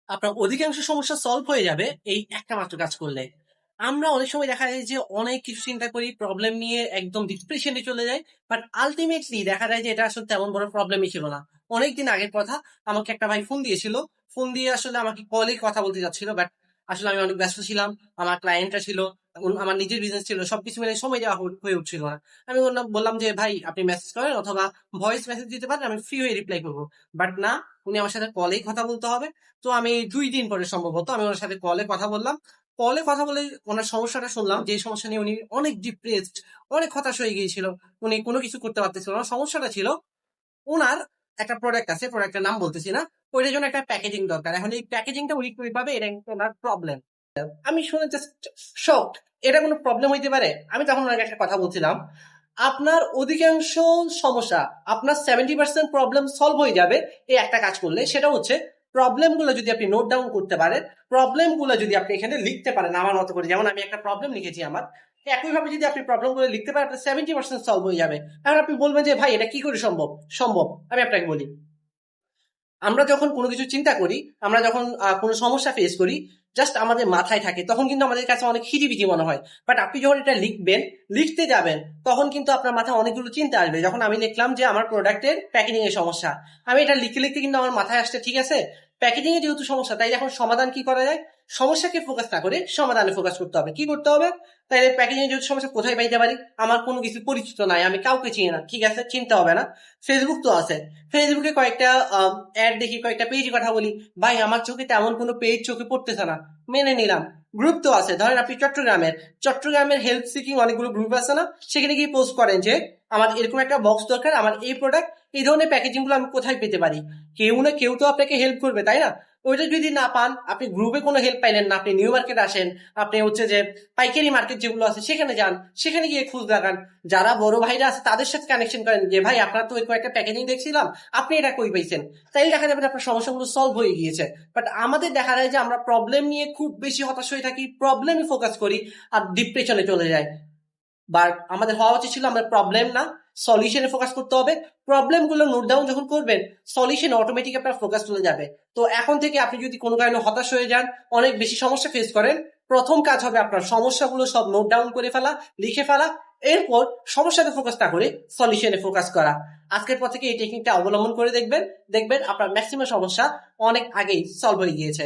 আপনার অধিকাংশ সমস্যা সলভ হয়ে যাবে এই একটা মাত্র কাজ করলে। আমরা অনেক সময় দেখা যায় যে অনেক কিছু চিন্তা করি, প্রবলেম নিয়ে একদম ডিপ্রেশনে চলে যাই। বাট আলটিমেটলি দেখা যায় যে এটা আসলে তেমন বড় প্রবলেমই ছিল না। অনেকদিন আগের কথা, আমাকে একটা ভাই ফোন দিয়েছিল। ফোন দিয়ে আসলে আমাকে কলে কথা বলতে যাচ্ছিল, বাট আসলে আমি অনেক ব্যস্ত ছিলাম। আমার ক্লায়েন্টরা ছিল, আমার নিজের বিজনেস ছিল, সবকিছু মিলে সময় দেওয়া হয়ে উঠছিল না। আমি বললাম যে ভাই আপনি মেসেজ করেন অথবা ভয়েস মেসেজ দিতে পারেন, আমি ফ্রি হয়ে রিপ্লাই করবো। বাট না, উনি আমার সাথে কলেই কথা বলতে হবে। তো আমি ২ দিন পরে সম্ভবত আমি ওনার সাথে কলে কথা বললাম। কলে কথা বলে ওনার সমস্যাটা শুনলাম, যে সমস্যা নিয়ে উনি অনেক ডিপ্রেসড, অনেক হতাশ হয়ে গিয়েছিল। উনি কোনো কিছু করতে পারতেছিল না। সমস্যাটা ছিল উনার একটা প্রোডাক্ট আছে, প্রোডাক্টের নাম বলতেছি না। ওইটার জন্য একটা প্যাকেজিং দরকার। এখন এই প্যাকেজিংটা উনি করে পাবে, এটা কিন্তু ওনার প্রবলেম। আমি শুনে জাস্ট শকড। এটা কোনো প্রবলেম হইতে পারে? আমি তখন ওনাকে একটা কথা বলছিলাম, আপনার অধিকাংশ সমস্যা, আপনার 70% প্রবলেম সলভ হয়ে যাবে এই একটা কাজ করলে। সেটা হচ্ছে প্রবলেমগুলো যদি আপনি নোট ডাউন করতে পারেন, প্রবলেমগুলো যদি আপনি এখানে লিখতে পারেন আমার মতো করে, যেমন আমি একটা প্রবলেম লিখেছি আমার, একইভাবে যদি আপনি প্রবলেমগুলো লিখতে পারেন, আপনার 70% সলভ হয়ে যাবে। এখন আপনি বলবেন যে ভাই এটা কি করে সম্ভব? সম্ভব। আমি আপনাকে বলি, আমরা যখন কোনো কিছু চিন্তা করি, আমরা যখন কোনো সমস্যা ফেস করি, জাস্ট আমাদের মাথায় থাকে, তখন কিন্তু আমাদের কাছে অনেক হিজিবিজি মনে হয়। বাট আপনি যখন এটা লিখবেন, লিখতে যাবেন, তখন কিন্তু আপনার মাথায় অনেকগুলো চিন্তা আসবে। যখন আমি লিখলাম যে আমার প্রোডাক্টের প্যাকেজিং এর সমস্যা, আমি এটা লিখতে লিখতে কিন্তু আমার মাথায় আসছে ঠিক আছে, প্যাকেজিং এ যেহেতু সমস্যা, তাই এখন সমাধান কি করা যায়? সমস্যাকে ফোকাস না করে সমাধানে ফোকাস করতে হবে। কি করতে হবে? তাইলে প্যাকেজিং এর যেহেতু সমস্যা, কোথায় পাইতে পারি? আমার কোনো কিছু পরিচিত নাই, আমি কাউকে চিনি না, ঠিক আছে, চিনতে হবে না। ফেসবুক তো আছে। ফেসবুকে কয়েকটা অ্যাড দেখি, কয়েকটা পেজে কথা বলি। ভাই আমার চোখে তেমন কোনো পেজ চোখে পড়তেছে না, মেনে নিলাম। গ্রুপ তো আছে, ধরেন আপনি চট্টগ্রামের হেল্প সিকিং অনেকগুলো গ্রুপ আছে না, সেখানে গিয়ে পোস্ট করেন যে আমার এরকম একটা বক্স দরকার, আমার এই প্রোডাক্ট, এই ধরনের প্যাকেজিং গুলো আমি কোথায় পেতে পারি। কেউ না কেউ তো আপনাকে হেল্প করবে, তাই না? ওইটা যদি না পান, আপনি গ্রুপে কোনো হেল্প পাইলেন না, আপনি নিউ মার্কেট আসেন, আপনি হচ্ছে যে পাইকারি মার্কেট যেগুলো আছে সেখানে যান, সেখানে গিয়ে খোঁজ লাগান। যারা বড় ভাইরা আছে তাদের সাথে কানেকশন করেন যে ভাই আপনার তো ওই কয়েকটা প্যাকেজিং দেখছিলাম, আপনি এটা কই পাইছেন। তাই দেখা যাবে যে আপনার সমস্যাগুলো সলভ হয়ে গিয়েছে। বাট আমাদের দেখা যায় যে আমরা প্রবলেম নিয়ে খুব বেশি হতাশ হয়ে থাকি, প্রবলেমই ফোকাস করি, আর ডিপ্রেশনে চলে যায়। বাট আমাদের হওয়া উচিত ছিল আমরা প্রবলেম না, সলিউশনে ফোকাস করতে হবে। প্রবলেম গুলো নোট ডাউন যখন করবেন, সলিউশনে অটোমেটিক আপনার ফোকাস চলে যাবে। তো এখন থেকে আপনি যদি কোনো কারণে হতাশ হয়ে যান, অনেক বেশি সমস্যা ফেস করেন, প্রথম কাজ হবে আপনার সমস্যাগুলো সব নোট ডাউন করে ফেলা, লিখে ফেলা। এরপর সমস্যাতে ফোকাস না করে সলিউশনে ফোকাস করা। আজকের পর থেকে এই টেকনিকটা অবলম্বন করে দেখবেন, দেখবেন আপনার ম্যাক্সিমাম সমস্যা অনেক আগেই সলভ হয়ে গিয়েছে।